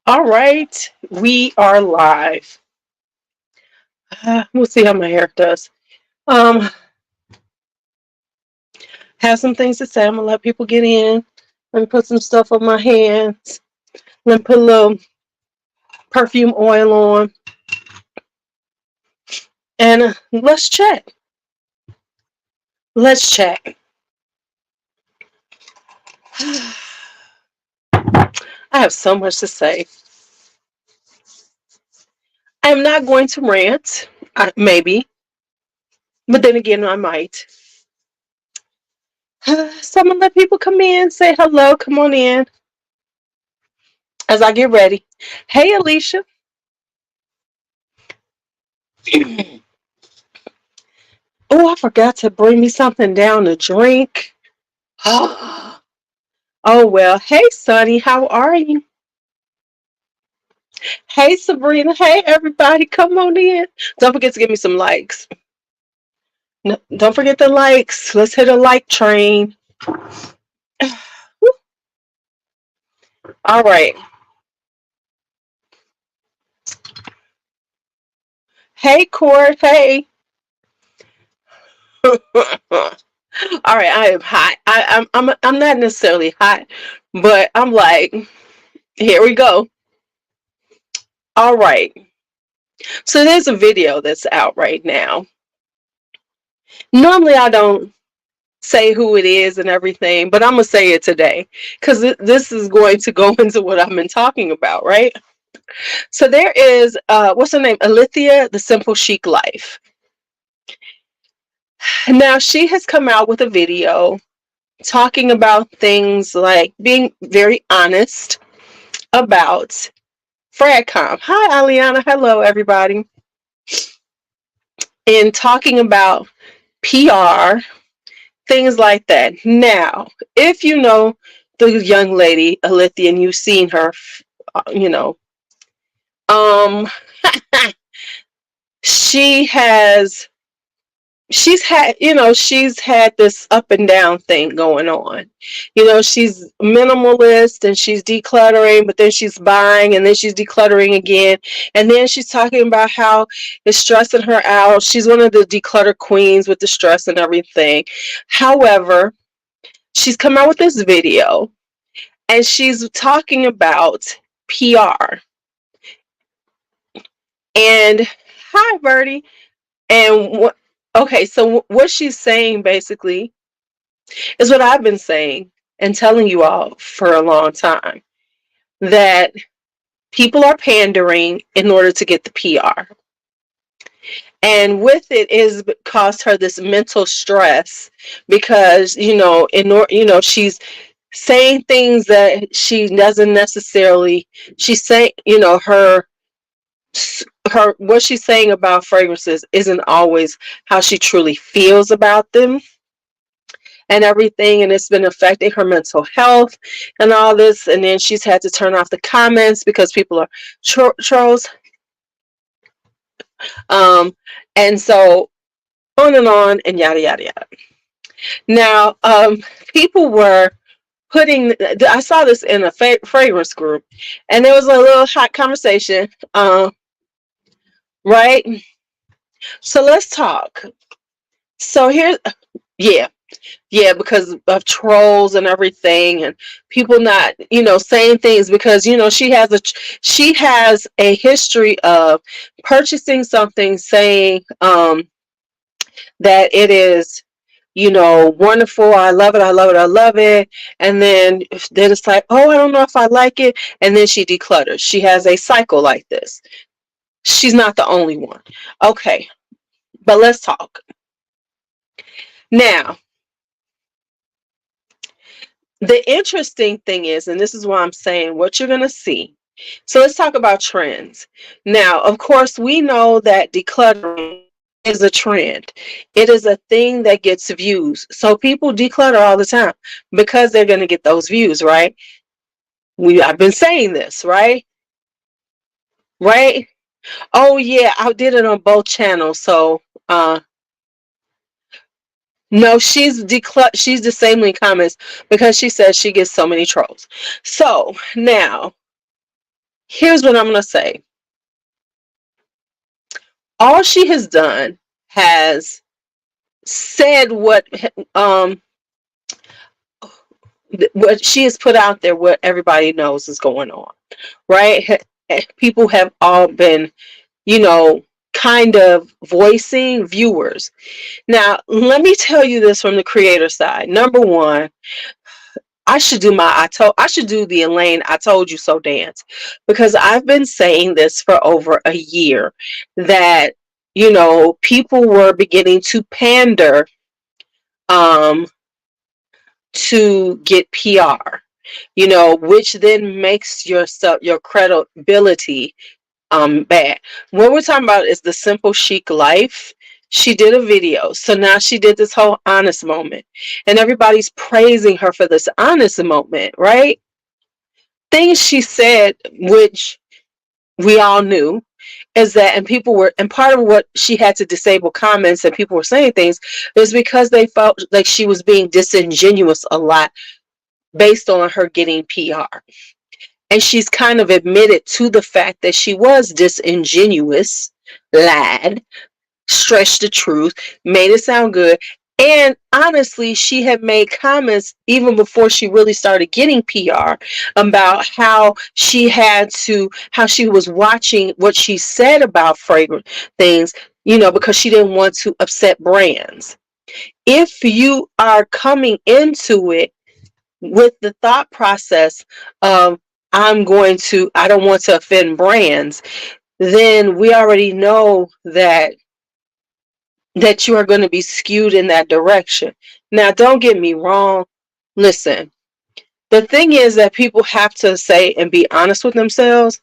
All right, we are live. We'll see how my hair does. Um, have some things to say. I'm gonna let people get in. Let me put some stuff on my hands. Let me put a little perfume oil on, and let's chat. Let's chat. I have so much to say. I am not going to rant. Maybe, but then again, I might. So I'm gonna let people come in, say hello, come on in as I get ready. Hey, Alicia. Oh, I forgot to bring me something down to drink. Oh well. Hey, Sonny, how are you? Hey, Sabrina. Hey, everybody, come on in. Don't forget to give me some likes. No, don't forget the likes. Let's hit a like train. All right. Hey, Court. Hey. All right, I am hot. I'm not necessarily hot, but I'm like, here we go. All right. So there's a video that's out right now. Normally I don't say who it is and everything, but I'm gonna say it today because this is going to go into what I've been talking about, right? So there is what's her name? Alithia, the Simple Chic Life. Now she has come out with a video talking about things like being very honest about Fragcomm. Hi, Aliana. Hello, everybody. And talking about PR, things like that. Now, if you know the young lady Alithia and you've seen her, you know, um, she has she's had this up and down thing going on. She's minimalist and she's decluttering, but then she's buying and then she's decluttering again, and then she's talking about how it's stressing her out. She's one of the declutter queens with the stress and everything. However, she's come out with this video and she's talking about PR. And hi, Birdie. And okay, so what she's saying basically is what I've been saying and telling you all for a long time, that people are pandering in order to get the PR. And with it is caused her this mental stress because, she's saying things that she doesn't necessarily, she's saying, her what she's saying about fragrances isn't always how she truly feels about them and everything, and it's been affecting her mental health and all this. And then she's had to turn off the comments because people are trolls, um and so on and yada yada yada. Now, people were putting, I saw this in a fragrance group, and there was a little hot conversation, right? So let's talk. So here, yeah, yeah, because of trolls and everything, and people not, saying things because she has a history of purchasing something, saying that it is, wonderful. I love it. I love it. I love it. And then it's like, oh, I don't know if I like it. And then she declutters. She has a cycle like this. She's not the only one. Okay, but let's talk now. The interesting thing is, and this is why I'm saying what you're going to see. So let's talk about trends. Now, of course, we know that decluttering is a trend. It is a thing that gets views. So people declutter all the time because they're going to get those views, right? I've been saying this, right? Right? Oh yeah, I did it on both channels. So no, she's disabling comments because she says she gets so many trolls. So now, Here's what I'm going to say. All she has done has said um what she has put out there, what everybody knows is going on, right? People have all been, you know, kind of voicing viewers. Now, let me tell you this from the creator side. Number one, I should do the Elaine I told you so dance, because I've been saying this for over a year that, you know, people were beginning to pander um to get PR, you know, which then makes your credibility bad. What we're talking about is the Simple Chic life. She did a video, so now she did this whole honest moment, and everybody's praising her for this honest moment, right? Things she said, which we all knew, is that, and people were, and part of what she had to disable comments and people were saying things is because they felt like she was being disingenuous a lot based on her getting PR. And she's kind of admitted to the fact that she was disingenuous, lied, stretched the truth, made it sound good. And honestly, she had made comments even before she really started getting PR about how she was watching what she said about fragrant things, you know, because she didn't want to upset brands. If you are coming into it with the thought process of, I don't want to offend brands, then we already know that you are going to be skewed in that direction. Now, don't get me wrong. Listen, the thing is that people have to say and be honest with themselves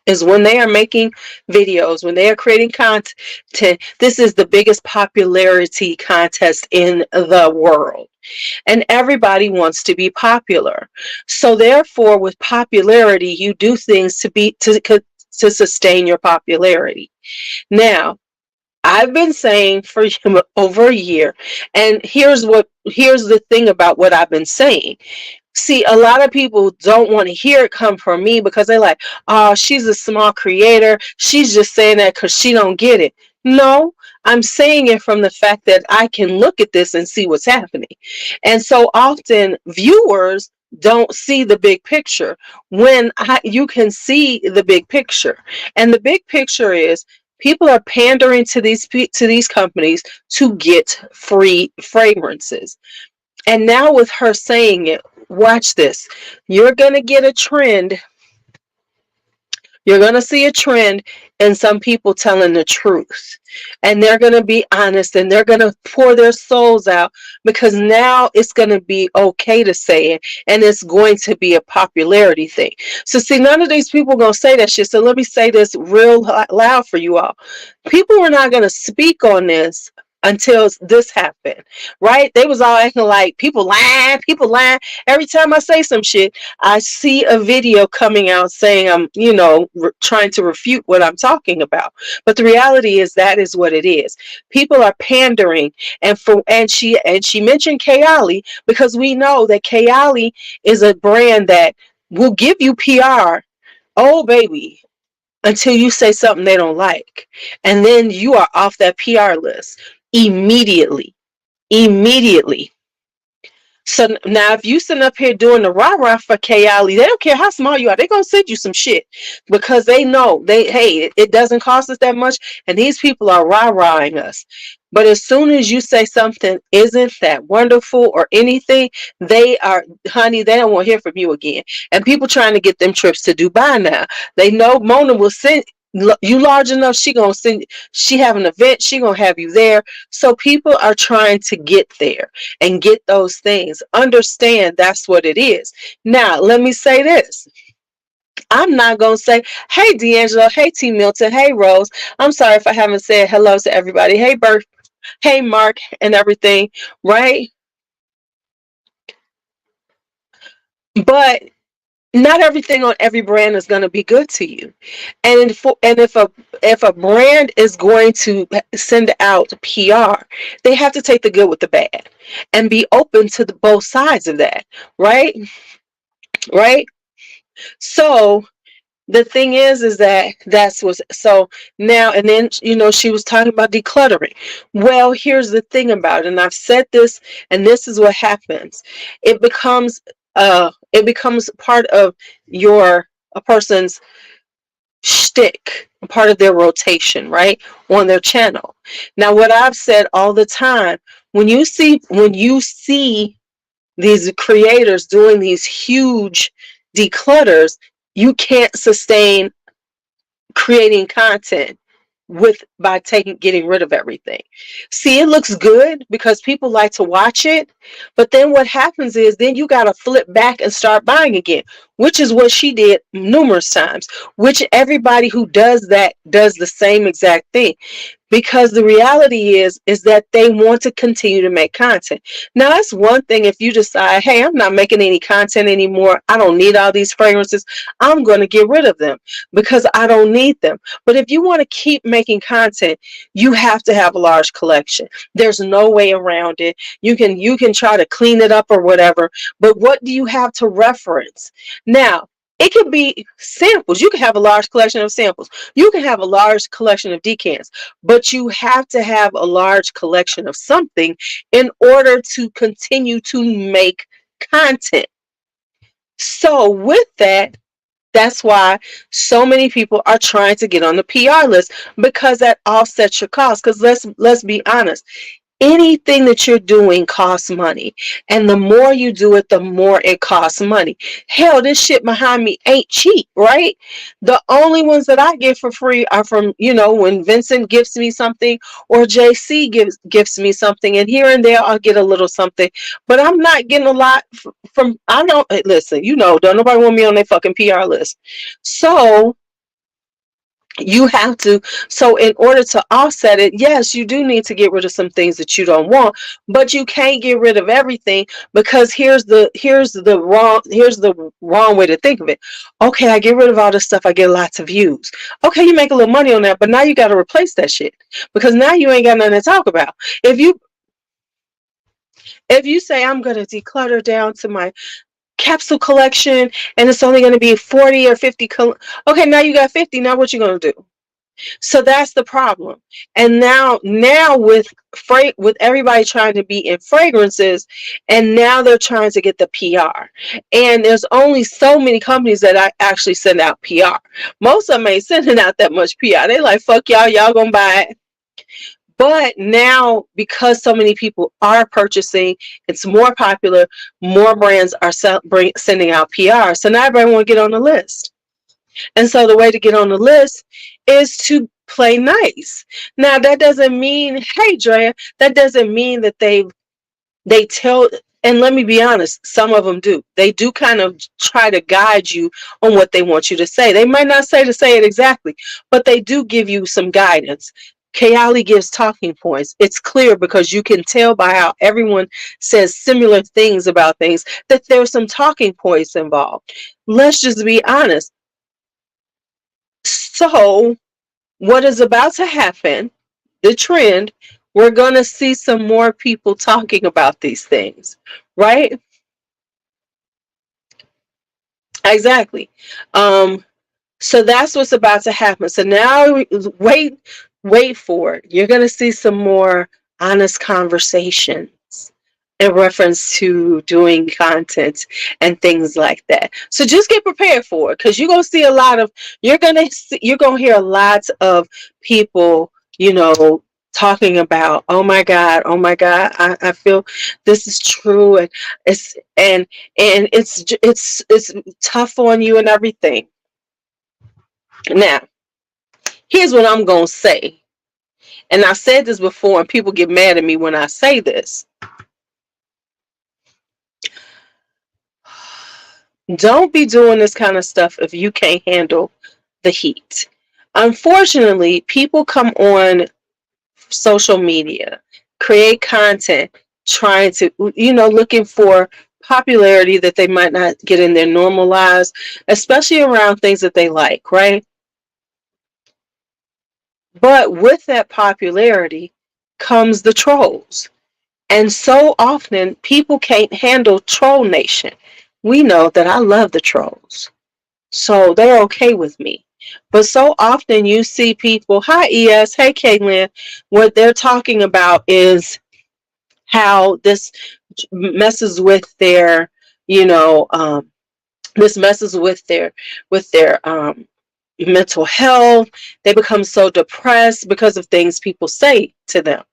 is when they are making videos, when they are creating content, this is the biggest popularity contest in the world. And everybody wants to be popular. So therefore, with popularity, you do things to sustain your popularity. Now, I've been saying for over a year, and here's the thing about what I've been saying. See, a lot of people don't want to hear it come from me because they're like, oh, she's a small creator. She's just saying that because she don't get it. No, I'm saying it from the fact that I can look at this and see what's happening. And so often viewers don't see the big picture when you can see the big picture. And the big picture is people are pandering to these companies to get free fragrances. And now with her saying it, watch this. You're going to get a trend. You're going to see a trend in some people telling the truth. And they're going to be honest and they're going to pour their souls out because now it's going to be okay to say it and it's going to be a popularity thing. So see, none of these people are going to say that shit. So let me say this real loud for you all. People were not going to speak on this until this happened, right? They was all acting like people lying, people lying. Every time I say some shit, I see a video coming out saying I'm, you know, trying to refute what I'm talking about. But the reality is that is what it is. People are pandering, and she mentioned Kayali because we know that Kayali is a brand that will give you PR. Oh baby, until you say something they don't like. And then you are off that PR list immediately. Immediately. So now, if you sitting up here doing the rah rah for Kayali, they don't care how small you are. They're gonna send you some shit because they know it doesn't cost us that much, and these people are rah rahing us. But as soon as you say something isn't that wonderful or anything, honey, they don't want to hear from you again. And people trying to get them trips to Dubai now, they know Mona will send you large enough. She gonna send. She have an event. She gonna have you there. So people are trying to get there and get those things. Understand that's what it is. Now, let me say this. I'm not going to say, hey, D'Angelo, hey, T. Milton, hey, Rose. I'm sorry if I haven't said hello to everybody. Hey, Bert, hey, Mark, and everything, right? But not everything on every brand is going to be good to you. And if a brand is going to send out PR, they have to take the good with the bad and be open to both sides of that, right? Right? So the thing is that that's what's so now. And then, she was talking about decluttering. Well, here's the thing about it, and I've said this, and this is what happens. It becomes part of your a person's shtick, part of their rotation, right, on their channel. Now, what I've said all the time, when you see these creators doing these huge declutters, you can't sustain creating content by getting rid of everything. See, it looks good because people like to watch it, but then what happens is then you got to flip back and start buying again, which is what she did numerous times, which everybody who does that does the same exact thing, because the reality is that they want to continue to make content. Now, that's one thing. If you decide, hey, I'm not making any content anymore, I don't need all these fragrances, I'm going to get rid of them because I don't need them. But if you want to keep making content, you have to have a large collection. There's no way around it. You can try to clean it up or whatever, but what do you have to reference? Now, it could be samples. You can have a large collection of samples. You can have a large collection of decants, but you have to have a large collection of something in order to continue to make content. So with that, that's why so many people are trying to get on the PR list, because that offsets your costs. Because let's be honest, anything that you're doing costs money, and the more you do it, the more it costs money. Hell, this shit behind me ain't cheap, right? The only ones that I get for free are from, when Vincent gives me something, or JC gives me something, and here and there I'll get a little something, but I'm not getting a lot from. I don't listen, don't nobody want me on their fucking PR list. So you have to, so in order to offset it, yes, you do need to get rid of some things that you don't want, but you can't get rid of everything, because here's the wrong way to think of it. Okay, I get rid of all this stuff, I get lots of views. Okay, you make a little money on that, but now you got to replace that shit, because now you ain't got nothing to talk about. If you say, I'm going to declutter down to my capsule collection, and it's only going to be 40 or 50 okay, now you got 50. Now what you going to do? So that's the problem. And now with everybody trying to be in fragrances, and now they're trying to get the PR. And there's only so many companies that I actually send out PR. Most of them ain't sending out that much PR. They like, fuck y'all gonna buy it. But now, because so many people are purchasing, it's more popular, more brands are sending out PR. So now everybody want to get on the list. And so the way to get on the list is to play nice. Now, that doesn't mean, hey, Drea, that doesn't mean that they tell, and let me be honest, some of them do. They do kind of try to guide you on what they want you to say. They might not say it exactly, but they do give you some guidance. Kayali gives talking points. It's clear because you can tell by how everyone says similar things about things that there's some talking points involved. Let's just be honest. So, what is about to happen, the trend, we're going to see some more people talking about these things, right? Exactly. So that's what's about to happen. So now wait for it. You're going to see some more honest conversations in reference to doing content and things like that. So just get prepared for it, because you're gonna see you're gonna hear a lot of people, talking about, oh my God, I feel this is true, and it's tough on you and everything. Now, here's what I'm gonna say, and I said this before, and people get mad at me when I say this. Don't be doing this kind of stuff if you can't handle the heat. Unfortunately, people come on social media, create content, trying to, looking for popularity that they might not get in their normal lives, especially around things that they like, right? But with that popularity comes the trolls. And so often people can't handle troll nation. We know that I love the trolls. So they're okay with me. But so often you see people, hi ES, hey Caitlin, what they're talking about is how this messes with their, you know, this messes with their mental health. They become so depressed because of things people say to them.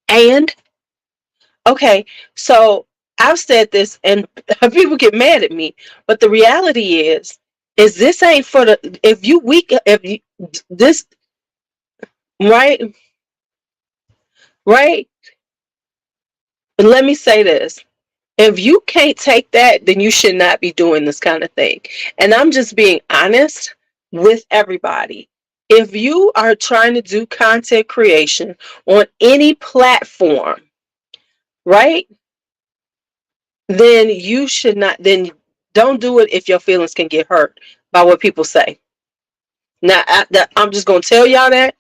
And okay, so I've said this and people get mad at me, but the reality is this ain't for the, if you weak, if you, this, right, right, let me say this. If you can't take that, then you should not be doing this kind of thing. And I'm just being honest with everybody. If you are trying to do content creation on any platform, right, then you should not, then don't do it if your feelings can get hurt by what people say. Now, I'm just going to tell y'all that.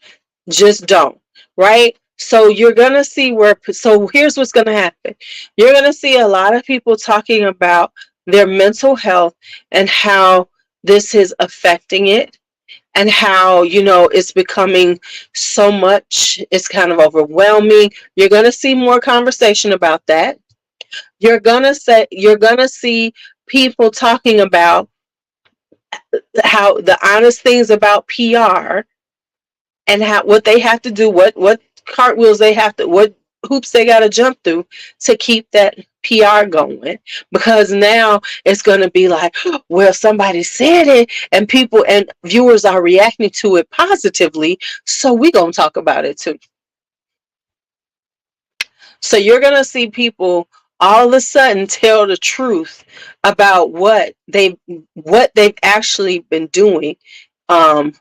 Just don't, right? So you're going to see where, so here's what's going to happen. You're going to see a lot of people talking about their mental health and how this is affecting it and how, you know, it's becoming so much, it's kind of overwhelming. You're going to see more conversation about that. You're going to see people talking about how the honest things about PR and how what they have to do, what cartwheels they have to, what hoops they got to jump through to keep that PR going. Because now it's going to be like, well, somebody said it, and people and viewers are reacting to it positively, so we gonna talk about it too. So you're going to see people all of a sudden tell the truth about what they've actually been doing. Um,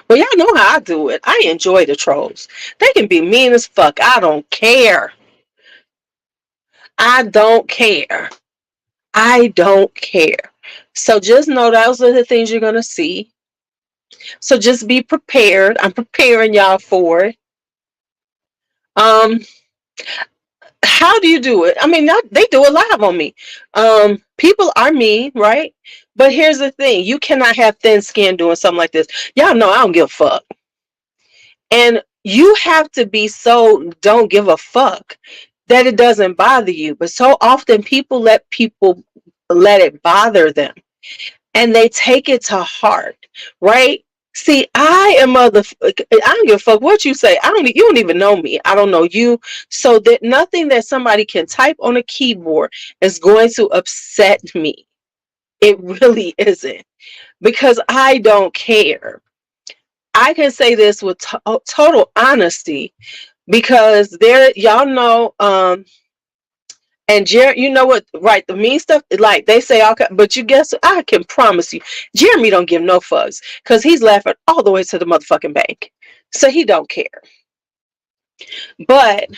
Well, y'all know how I do it. I enjoy the trolls. They can be mean as fuck. I don't care. I don't care. I don't care. So just know those are the things you're going to see. So just be prepared. I'm preparing y'all for it. Um, how do you do it? I mean, they do it live on me. People are mean, right? But here's the thing. You cannot have thin skin doing something like this. Y'all know I don't give a fuck. And you have to be so don't give a fuck that it doesn't bother you. But so often people let it bother them and they take it to heart, right? See, I am I don't give a fuck what you say. You don't even know me. I don't know you. So that nothing that somebody can type on a keyboard is going to upset me. It really isn't, because I don't care. I can say this with total honesty, because there, y'all know, and Jerry, you know what, right, the mean stuff, like they say, okay, but you guess, I can promise you, Jeremy don't give no fucks, because he's laughing all the way to the motherfucking bank. So he don't care. But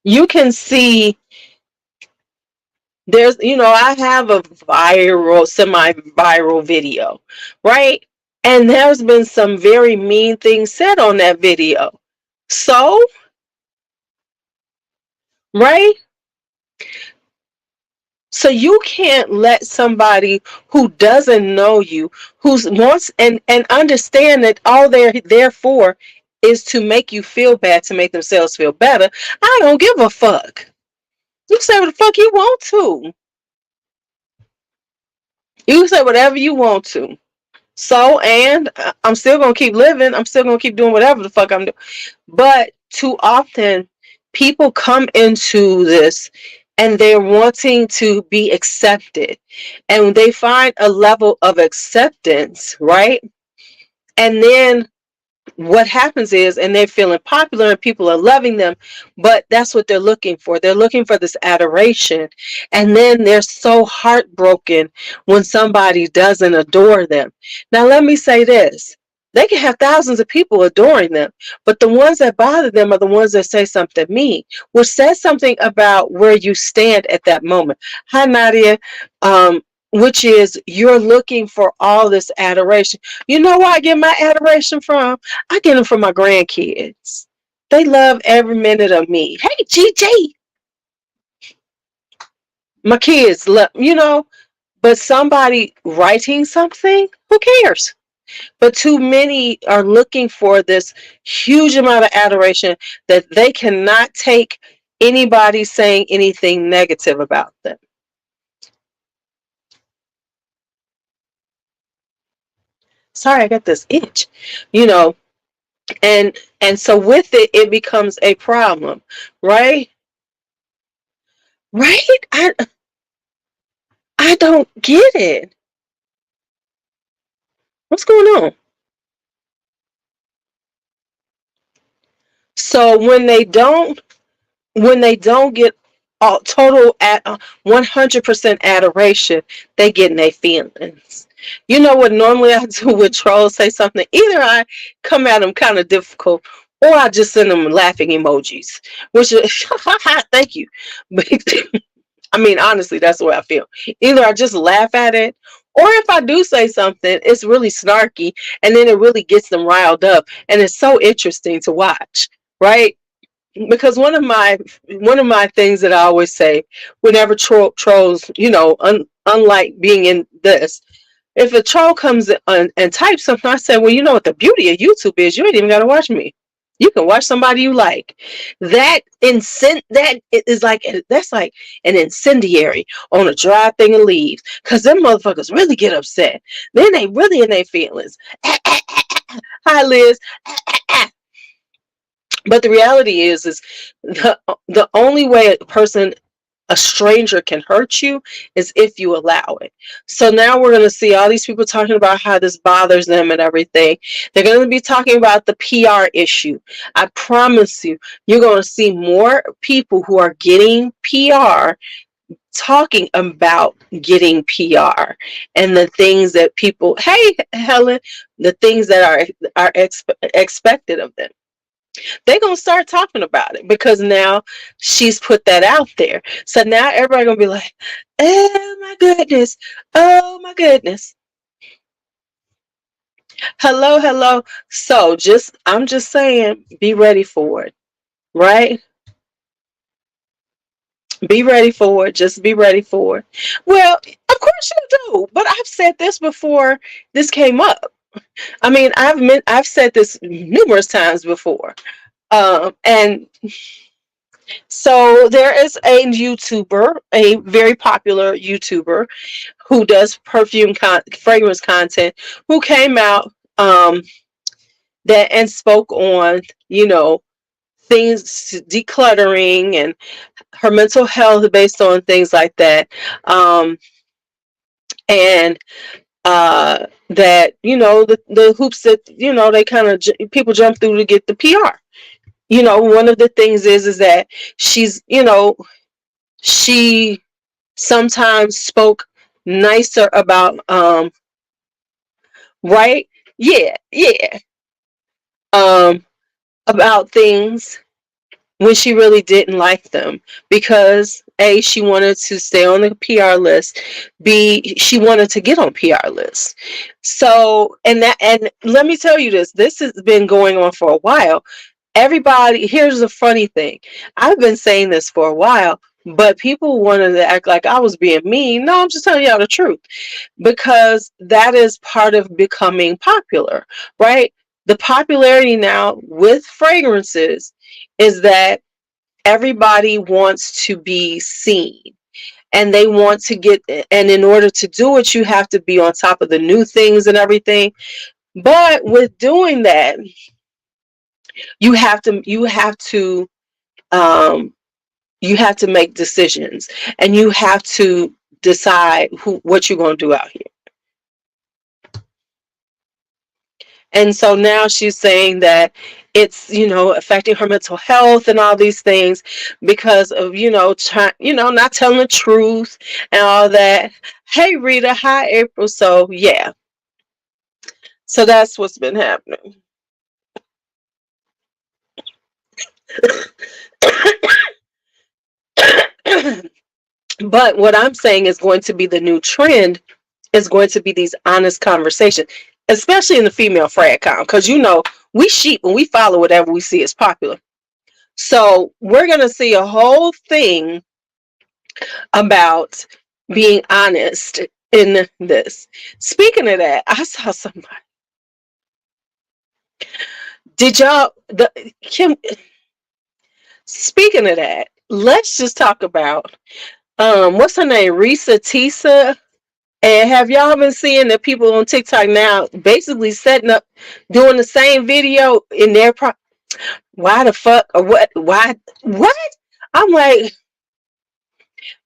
you can see there's, I have a semi-viral video, right? And there's been some very mean things said on that video. So, right? So you can't let somebody who doesn't know you, who's wants and understand that all they're there for is to make you feel bad, to make themselves feel better. I don't give a fuck. You say what the fuck you want to. You say whatever you want to. So, and I'm still gonna keep living. I'm still gonna keep doing whatever the fuck I'm doing. But too often, people come into this and they're wanting to be accepted, and they find a level of acceptance, right? And then what happens is, and they're feeling popular and people are loving them, but that's what they're looking for. They're looking for this adoration, and then they're so heartbroken when somebody doesn't adore them. Now let me say this: they can have thousands of people adoring them, but the ones that bother them are the ones that say something mean, which says something about where you stand at that moment. Hi Nadia. Which is, you're looking for all this adoration. You know where I get my adoration from? I get them from my grandkids. They love every minute of me. Hey, GG. My kids, but somebody writing something, who cares? But too many are looking for this huge amount of adoration that they cannot take anybody saying anything negative about them. Sorry, I got this itch. You know, and so with it, it becomes a problem, right? Right? I don't get it. What's going on? So when they don't get all total at 100% adoration, they get in their feelings. You know what normally I do with trolls say something? Either I come at them kind of difficult, or I just send them laughing emojis, which is thank you. But I mean, honestly, that's the way I feel. Either I just laugh at it, or if I do say something, it's really snarky, and then it really gets them riled up, and it's so interesting to watch, right? Because one of my things that I always say whenever trolls, unlike being in this, if a troll comes and types something, I say, well, you know what the beauty of YouTube is? You ain't even got to watch me. You can watch somebody you like. That is like that's like an incendiary on a dry thing of leaves, because them motherfuckers really get upset. Then they really in their feelings. Hi, Liz. But the reality is the only way a stranger can hurt you is if you allow it. So now we're going to see all these people talking about how this bothers them and everything. They're going to be talking about the PR issue. I promise you, you're going to see more people who are getting PR talking about getting PR and the things that people, hey, Helen, the things that are expected of them. They're gonna start talking about it because now she's put that out there. So now everybody gonna be like, oh my goodness, oh my goodness. Hello, hello. So I'm just saying, be ready for it, right? Be ready for it. Just be ready for it. Well, of course you do. But I've said this before this came up. I mean, I've said this numerous times before. And so there is a YouTuber, a very popular YouTuber who does fragrance content, who came out that and spoke on, things, decluttering and her mental health based on things like that. And that, the hoops that, they kind of people jump through to get the PR. One of the things is that she sometimes spoke nicer about right, yeah, yeah, um about things when she really didn't like them, because A, she wanted to stay on the PR list, B, she wanted to get on PR lists. So, and let me tell you, this has been going on for a while. Everybody, here's the funny thing. I've been saying this for a while, but people wanted to act like I was being mean. No, I'm just telling y'all the truth, because that is part of becoming popular, right? The popularity now with fragrances is that everybody wants to be seen, and they want to get, and in order to do it, you have to be on top of the new things and everything. But with doing that, um, you have to make decisions, and you have to decide what you're going to do out here. And so now she's saying that it's, affecting her mental health and all these things because of, not telling the truth and all that. Hey, Rita. Hi, April. So, yeah. So that's what's been happening. But what I'm saying is going to be the new trend is going to be these honest conversations, especially in the female Fragcomm, because we sheep and we follow whatever we see is popular. So we're going to see a whole thing about being honest in this. Speaking of that, I saw somebody. Did y'all the Kim? Speaking of that, let's just talk about what's her name, Risa Tisa. And have y'all been seeing the people on TikTok now basically setting up, doing the same video in their why the fuck or what? Why what? I'm like,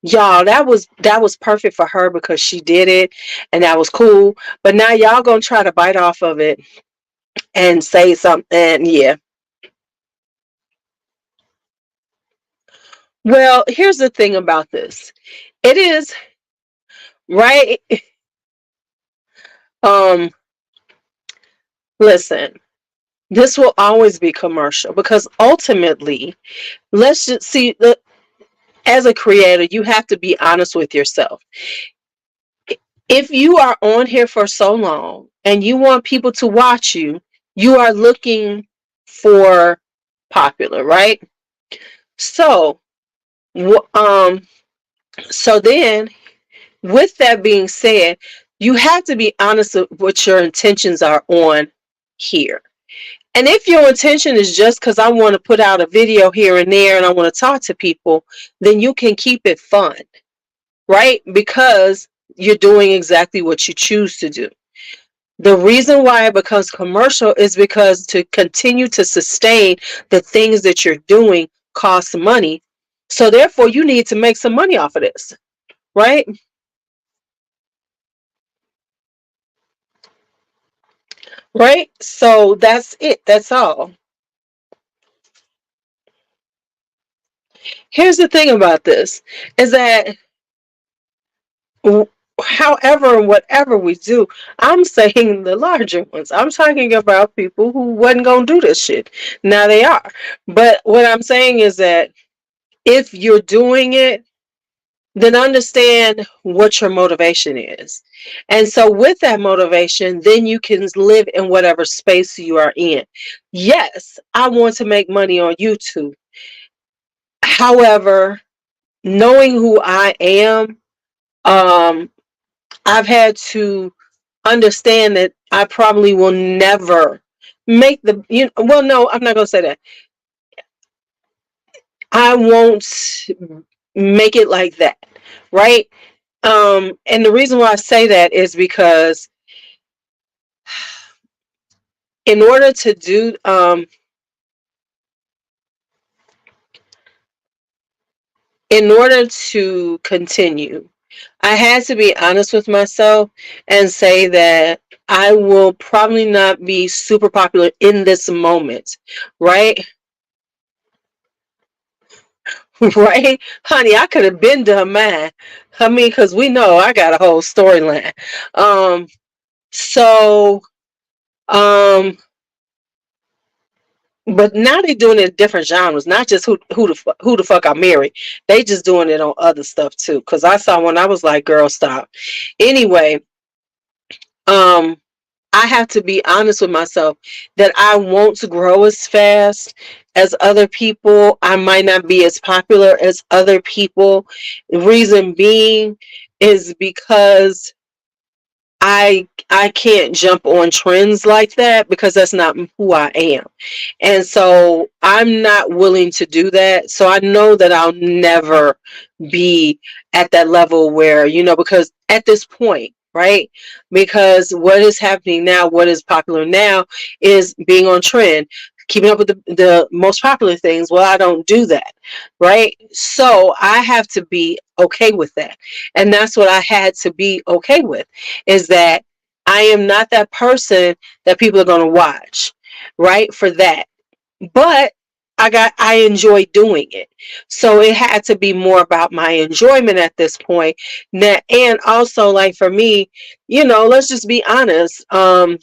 y'all, that was perfect for her because she did it and that was cool. But now y'all gonna try to bite off of it and say something. Yeah. Well, here's the thing about this. It is right. Um, listen, this will always be commercial because ultimately, let's just see. As a creator, you have to be honest with yourself. If you are on here for so long and you want people to watch you, you are looking for popular, right? So, um, so then, with that being said, you have to be honest with what your intentions are on here. And if your intention is just because I want to put out a video here and there and I want to talk to people, then you can keep it fun, right? Because you're doing exactly what you choose to do. The reason why it becomes commercial is because to continue to sustain the things that you're doing costs money. So therefore you need to make some money off of this, right? Right? So that's it. That's all. Here's the thing about this is that however and whatever we do, I'm saying the larger ones. I'm talking about people who wasn't gonna do this shit. Now they are. But what I'm saying is that if you're doing it, then understand what your motivation is. And so with that motivation, then you can live in whatever space you are in. Yes, I want to make money on YouTube. However, knowing who I am, um, I've had to understand that I probably will never make the well, no, I'm not gonna say that. I won't make it like that, right? And the reason why I say that is because in order to do in order to continue, I had to be honest with myself and say that I will probably not be super popular in this moment, right? Right? Honey, I could have been done mine. I mean, because we know I got a whole storyline. Um, so, um, but now they're doing it in different genres, not just who the fuck I married. They just doing it on other stuff too. Because I saw one, I was like, girl, stop. Anyway, um, I have to be honest with myself that I won't grow as fast as other people. I might not be as popular as other people. The reason being is because I can't jump on trends like that because that's not who I am. And so I'm not willing to do that. So I know that I'll never be at that level where, because at this point, right? Because what is happening now, what is popular now is being on trend, keeping up with the most popular things. Well, I don't do that, right? So I have to be okay with that. And that's what I had to be okay with is that I am not that person that people are going to watch, right? For that. But I enjoy doing it. So it had to be more about my enjoyment at this point. And also like for me, let's just be honest. I'm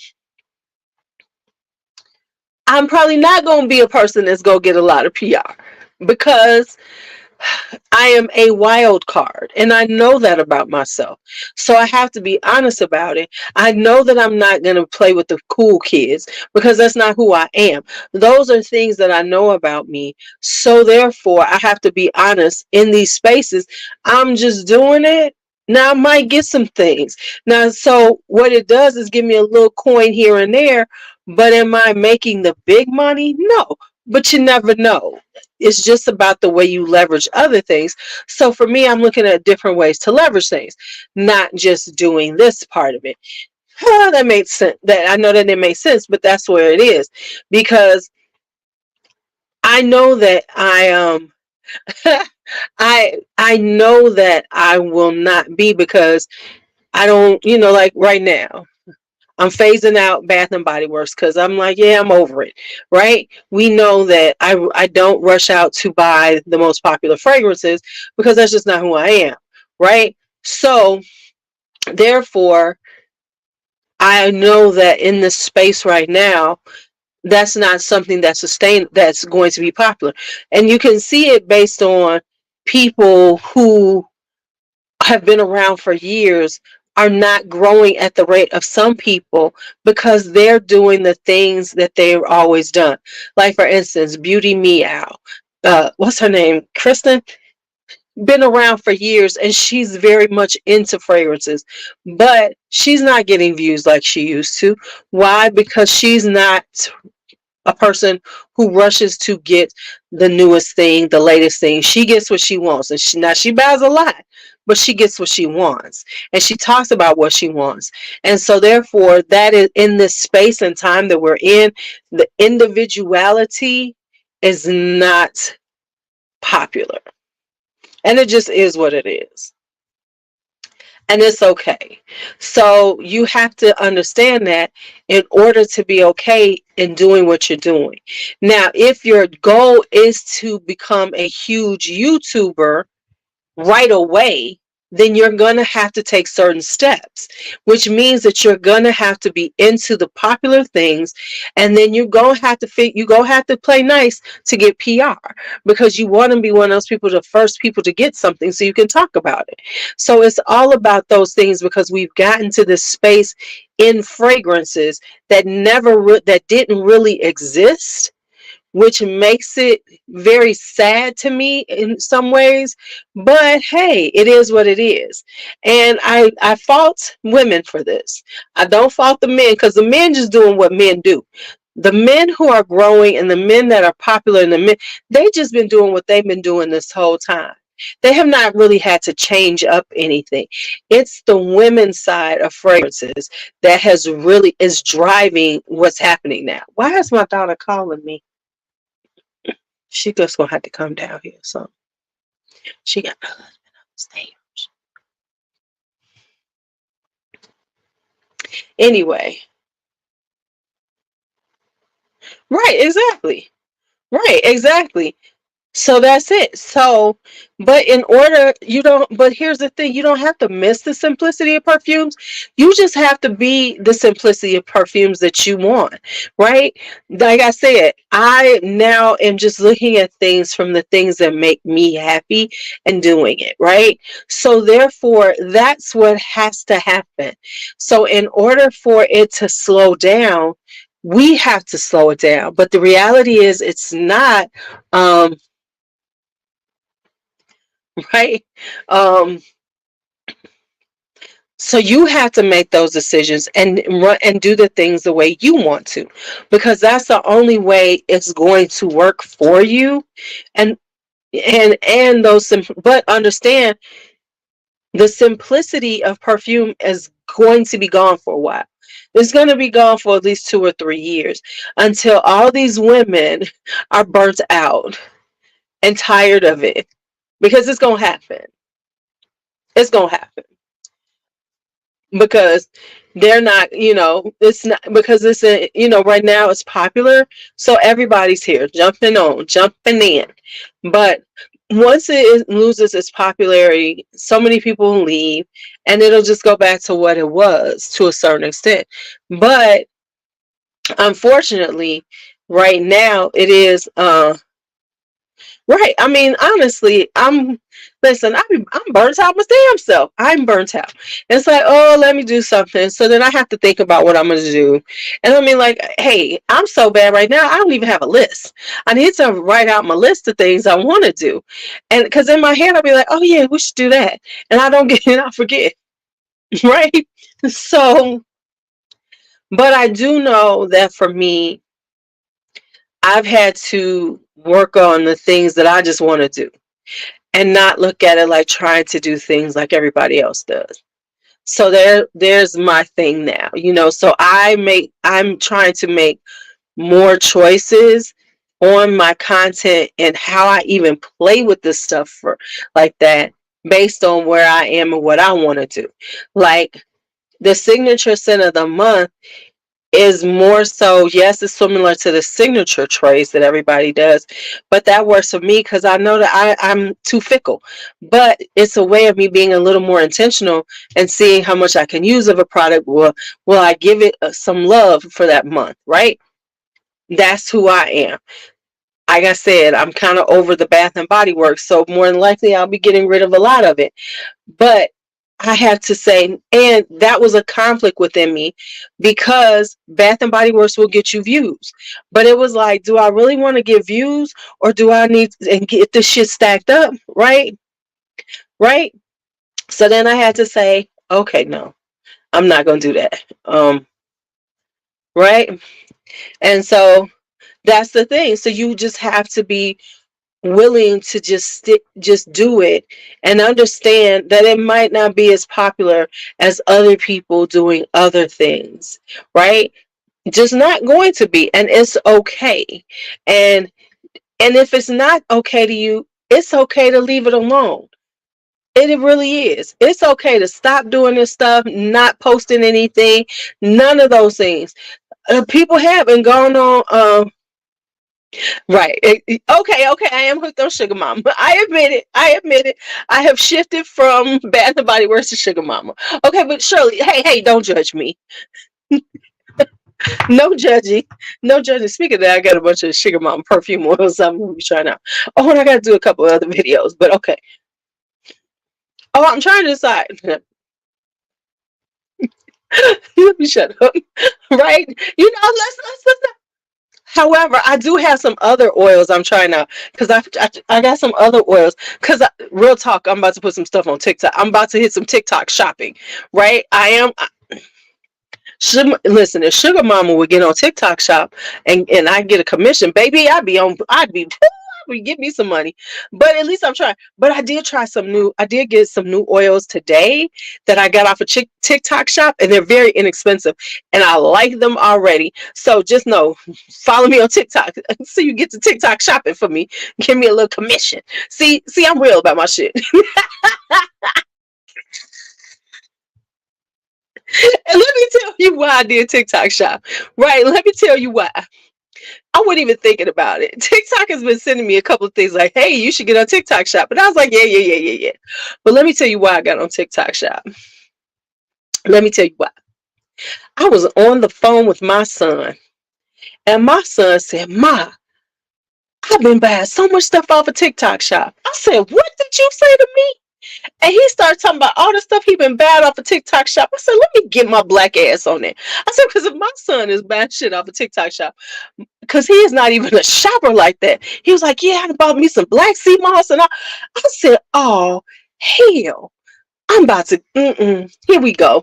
probably not going to be a person that's going to get a lot of PR because I am a wild card, and I know that about myself. So I have to be honest about it. I know that I'm not going to play with the cool kids because that's not who I am. Those are things that I know about me. So therefore, I have to be honest in these spaces. I'm just doing it. Now I might get some things. Now, so what it does is give me a little coin here and there, but am I making the big money? No, but you never know. It's just about the way you leverage other things. So for me, I'm looking at different ways to leverage things, not just doing this part of it. That makes sense. That I know that it makes sense, but that's where it is because I know that I know that I will not be because I don't, like right now. I'm phasing out Bath and Body Works because I'm like, yeah, I'm over it, right? We know that I don't rush out to buy the most popular fragrances because that's just not who I am, right? So therefore, I know that in this space right now, that's not something that's going to be popular, and you can see it based on people who have been around for years are not growing at the rate of some people because they're doing the things that they've always done. Like for instance, Beauty Meow. What's her name? Kristen, been around for years and she's very much into fragrances, but she's not getting views like she used to. Why? Because she's not a person who rushes to get the newest thing, the latest thing. She gets what she wants, and she buys a lot, but she gets what she wants, and she talks about what she wants. And so, therefore, that is in this space and time that we're in. The individuality is not popular, and it just is what it is. And it's okay. So you have to understand that in order to be okay in doing what you're doing. Now, if your goal is to become a huge YouTuber right away, then you're going to have to take certain steps, which means that you're going to have to be into the popular things, and then you're going to have to play nice to get PR because you want to be one of those people, the first people to get something so you can talk about it. So it's all about those things because we've gotten to this space in fragrances that that didn't really exist, which makes it very sad to me in some ways. But hey, it is what it is. And I fault women for this. I don't fault the men because the men just doing what men do. The men who are growing and the men that are popular and the men, they just been doing what they've been doing this whole time. They have not really had to change up anything. It's the women's side of fragrances that has really is driving what's happening now. Why is my daughter calling me? She just gonna have to come down here. So she got her husband upstairs. Anyway, right, exactly. Right, exactly. So that's it. So, but in order, but here's the thing, you don't have to miss the simplicity of perfumes. You just have to be the simplicity of perfumes that you want, right? Like I said, I now am just looking at things from the things that make me happy and doing it, right? So, therefore, that's what has to happen. So, in order for it to slow down, we have to slow it down. But the reality is, it's not. Um, right? Um, so you have to make those decisions and run and do the things the way you want to, because that's the only way it's going to work for you. And but understand the simplicity of perfume is going to be gone for a while. It's going to be gone for at least 2 or 3 years until all these women are burnt out and tired of it, because it's going to happen. It's going to happen. Because they're not, it's not because it's right now it's popular, so everybody's here jumping in. But once loses its popularity, so many people will leave, and it'll just go back to what it was to a certain extent. But unfortunately, right now it is Right. I mean, honestly, listen, I'm burnt out my damn self. I'm burnt out. It's like, oh, let me do something. So then I have to think about what I'm going to do. And I mean, like, hey, I'm so bad right now. I don't even have a list. I need to write out my list of things I want to do. And because in my head, I'll be like, oh, yeah, we should do that. And I don't get it. I forget. Right. So, but I do know that for me, I've had to work on the things that I just want to do and not look at it like trying to do things like everybody else does. So there's my thing now, so I'm trying to make more choices on my content and how I even play with this stuff for like that based on where I am and what I want to do. Like the signature scent of the month is more so, yes, it's similar to the signature trays that everybody does, but that works for me because I know that I'm too fickle. But it's a way of me being a little more intentional and seeing how much I can use of a product. Will I give it some love for that month, right? That's who I am. Like I said, I'm kind of over the Bath and Body Works, so more than likely I'll be getting rid of a lot of it. But I have to say, and that was a conflict within me because Bath and Body Works will get you views. But it was like, do I really want to get views or do I need and get this shit stacked up? Right? Right? So then I had to say, okay, no, I'm not gonna do that. Right? And so that's the thing. So you just have to be willing to just do it and understand that it might not be as popular as other people doing other things, right? Just not going to be, and it's okay. And if it's not okay to you, it's okay to leave it alone. It really is. It's okay to stop doing this stuff, not posting anything, none of those things. People have and gone on right. Okay, okay. I am hooked on Sugar Mama. I admit it. I admit it. I have shifted from Bath and Body Works to Sugar Mama. Okay, but Shirley, hey, don't judge me. No judging. No judging. Speaking of that, I got a bunch of Sugar Mama perfume oils I'm gonna be trying out. Oh, and I gotta do a couple other videos, but okay. Oh, I'm trying to decide. Let me shut up. Right? Let's. However, I do have some other oils I'm trying out because I got some other oils. Because real talk, I'm about to put some stuff on TikTok. I'm about to hit some TikTok shopping, right? I am. Listen, if Sugar Mama would get on TikTok shop and I get a commission, baby, give me some money. But at least I'm trying. But I did get some new oils today that I got off of TikTok shop, and they're very inexpensive. And I like them already. So just know, follow me on TikTok so you get to TikTok shopping for me. Give me a little commission. See, I'm real about my shit. And let me tell you why I did TikTok shop. Right, let me tell you why. I wasn't even thinking about it. TikTok has been sending me a couple of things like, hey, you should get on TikTok shop. And I was like, yeah. But let me tell you why I got on TikTok shop. Let me tell you why. I was on the phone with my son, and my son said, Ma, I've been buying so much stuff off of TikTok shop. I said, what did you say to me? And he started talking about all the stuff he been buying off of TikTok shop. I said, let me get my black ass on there. I said, because if my son is buying shit off of TikTok shop, because he is not even a shopper like that. He was like, yeah, I bought me some black sea moss. And I said, oh, hell, I'm about to, here we go.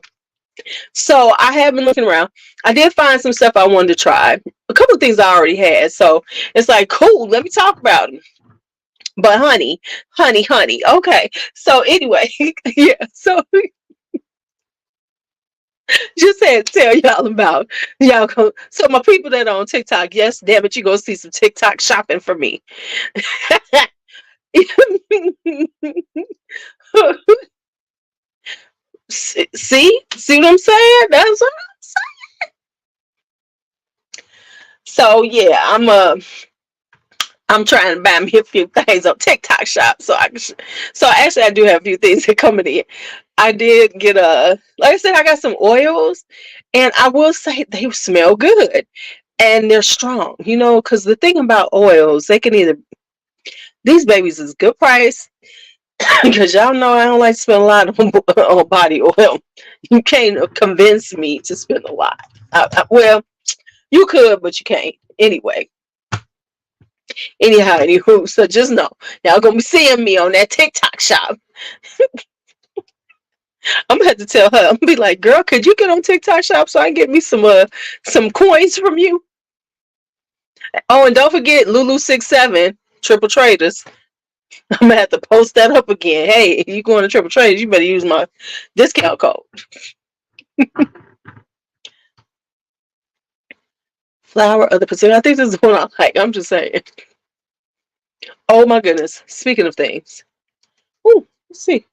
So I have been looking around. I did find some stuff I wanted to try. A couple of things I already had. So it's like, cool, let me talk about them. But honey. Okay. So anyway, yeah. So just had to tell y'all about y'all. So my people that are on TikTok, yes, damn it, you gonna see some TikTok shopping for me. See what I'm saying? That's what I'm saying. So yeah, I'm trying to buy me a few things on TikTok shop so I can. So actually, I do have a few things that coming in. I did get like I said, I got some oils, and I will say they smell good and they're strong. Because the thing about oils, they can either These babies is good price because y'all know I don't like to spend a lot on body oil. You can't convince me to spend a lot. Well, you could, but you can't. Anywho, so just know y'all gonna be seeing me on that TikTok shop. I'm gonna have to tell her. I'm gonna be like, girl, could you get on TikTok shop so I can get me some coins from you? Oh, and don't forget Lulu 67 Triple Traders. I'm gonna have to post that up again. Hey, if you going to Triple Traders, you better use my discount code. Flower of the Pacific. I think this is the one I like. I'm just saying. Oh my goodness. Speaking of things. Ooh, let's see.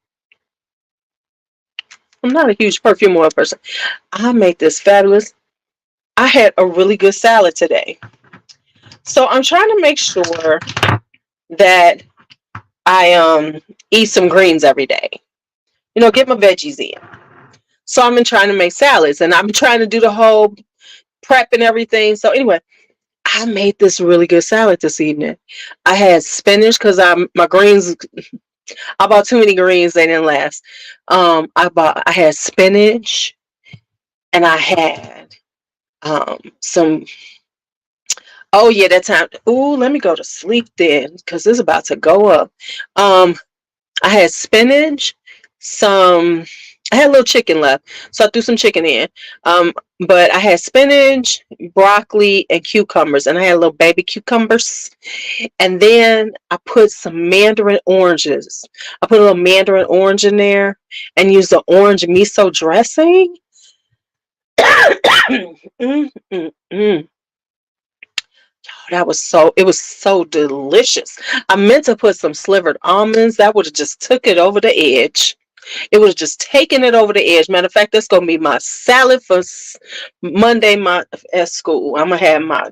I'm not a huge perfume oil person. I made this fabulous. I had a really good salad today. So I'm trying to make sure that I eat some greens every day. Get my veggies in. So I've been trying to make salads and I'm trying to do the whole prep and everything. So anyway, I made this really good salad this evening. I had spinach because my greens. I bought too many greens; they didn't last. I had spinach and I had some. Oh yeah, that time. Ooh, let me go to sleep then because it's about to go up. Um, I had spinach, some. I had a little chicken left, so I threw some chicken in. Um, but I had spinach, broccoli, and cucumbers, and I had little baby cucumbers. And then I put some mandarin oranges. I put a little mandarin orange in there and used the orange miso dressing. mm, mm, mm. It was so delicious. I meant to put some slivered almonds. That would have just took it over the edge. It was just taking it over the edge. Matter of fact, that's gonna be my salad for Monday at school. I'm gonna have my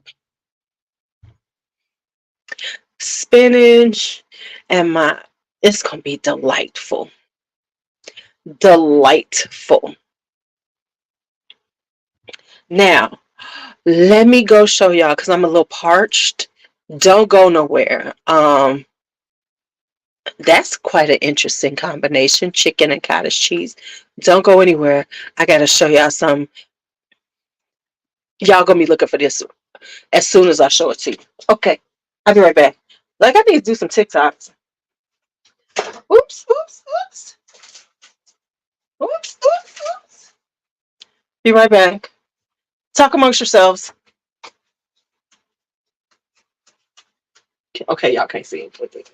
spinach and my. It's gonna be delightful, delightful. Now, let me go show y'all because I'm a little parched. Don't go nowhere. That's quite an interesting combination, chicken and cottage cheese. Don't go anywhere. I gotta show y'all some. Y'all gonna be looking for this as soon as I show it to you. Okay, I'll be right back. Like I need to do some TikToks. Oops, oops, oops, oops, oops, oops. Be right back. Talk amongst yourselves. Okay, y'all can't see it.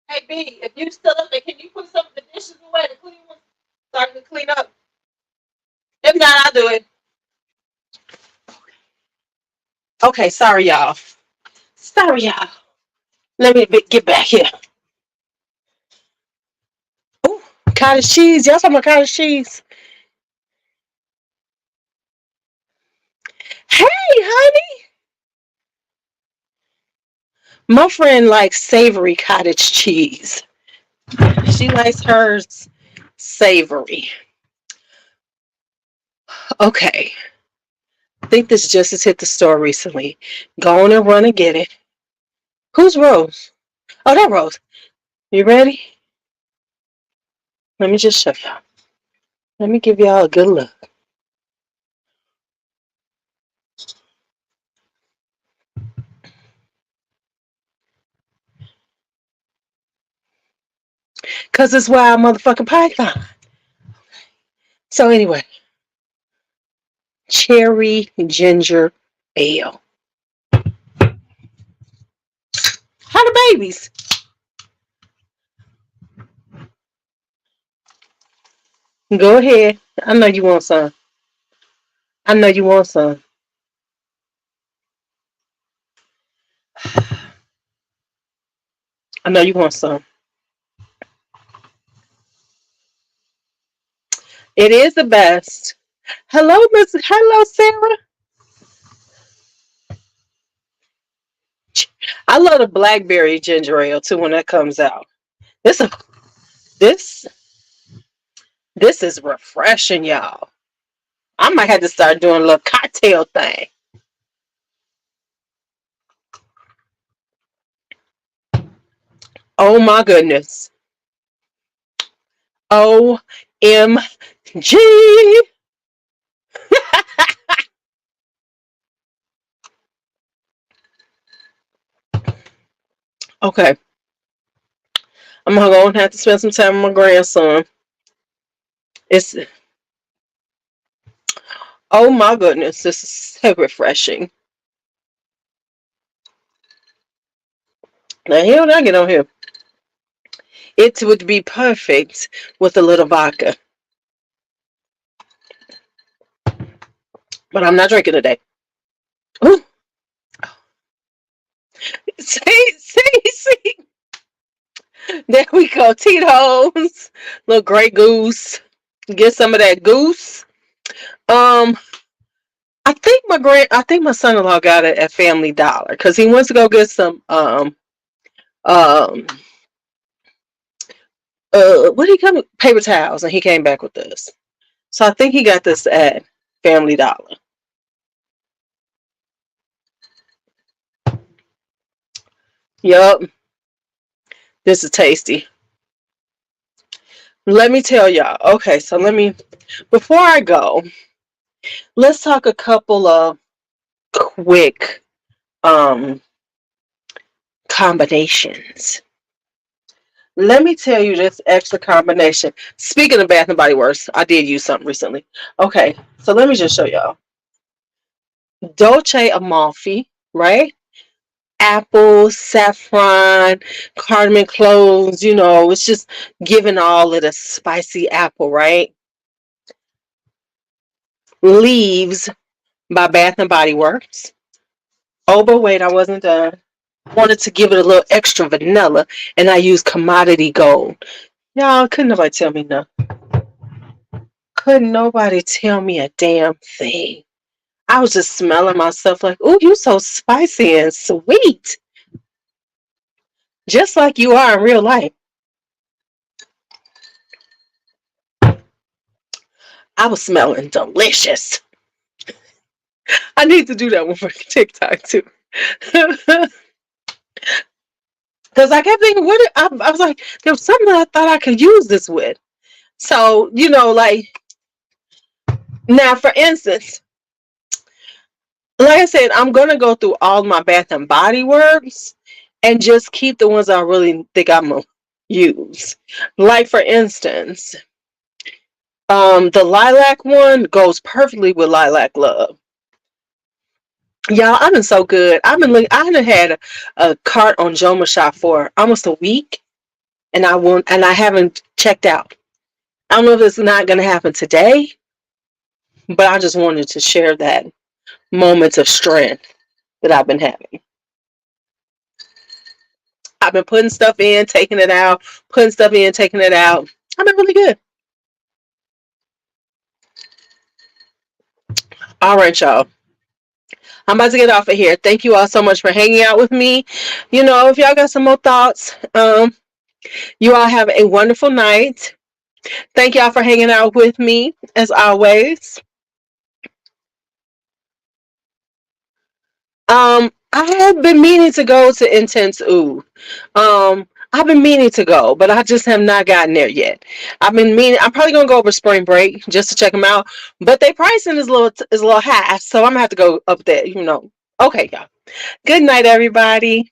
Hey B, if you still up there, can you put some of the dishes away, the clean ones, so I can clean up? If not, I'll do it. Okay, sorry y'all. Sorry y'all. Let me get back here. Ooh, cottage cheese. Y'all talking about cottage cheese? Hey, honey. My friend likes savory cottage cheese. She likes hers savory. Okay. I think this just has hit the store recently. Go on and run and get it. Who's Rose? Oh, that Rose. You ready? Let me just show y'all. Let me give y'all a good look. Cause it's wild motherfucking python. So anyway, cherry ginger ale. How the babies? Go ahead. I know you want some. I know you want some. I know you want some. It is the best. Hello, Miss. Hello, Sarah. I love the blackberry ginger ale too when that comes out. This this this is refreshing, y'all. I might have to start doing a little cocktail thing. Oh my goodness. OMG. Okay. I'm gonna go and have to spend some time with my grandson. It's oh my goodness, this is so refreshing. Now here when I get on here, it would be perfect with a little vodka. But I'm not drinking today. Ooh, see. There we go. Tito's, little Grey Goose. Get some of that goose. Um, I think my son-in-law got it at Family Dollar because he wants to go get some um what did he come paper towels, and he came back with this. So I think he got this at Family Dollar. Yup, this is tasty. Let me tell y'all. Okay, so before I go, let's talk a couple of quick um combinations. Let me tell you this extra combination. Speaking of Bath and Body Works, I did use something recently. Okay, so let me just show y'all. Dolce Amalfi, right? Apple, saffron, cardamom cloves, it's just giving all of the spicy apple, right? Leaves by Bath and Body Works. Oh, but wait, I wasn't done. Wanted to give it a little extra vanilla, and I used Commodity Gold. Y'all, couldn't nobody tell me no. Couldn't nobody tell me a damn thing. I was just smelling myself like, ooh, you so spicy and sweet. Just like you are in real life. I was smelling delicious. I need to do that one for TikTok too. Because I kept thinking, I was like, there was something I thought I could use this with. So, like, now for instance, like I said, I'm going to go through all my Bath and Body Works and just keep the ones I really think I'm going to use. Like, for instance, the lilac one goes perfectly with Lilac Love. Y'all, I've been so good. I done had a cart on Joma Shop for almost a week. and I haven't checked out. I don't know if it's not going to happen today, but I just wanted to share that moment of strength that I've been having. I've been putting stuff in, taking it out, putting stuff in, taking it out. I've been really good. All right, y'all. I'm about to get off of here. Thank you all so much for hanging out with me. If y'all got some more thoughts, you all have a wonderful night. Thank y'all for hanging out with me as always. I have been meaning to go to Intense Ooh. I've been meaning to go, but I just have not gotten there yet. I've been meaning. I'm probably gonna go over spring break just to check them out, but their pricing is a little high, so I'm gonna have to go up there. Okay, y'all. Good night, everybody.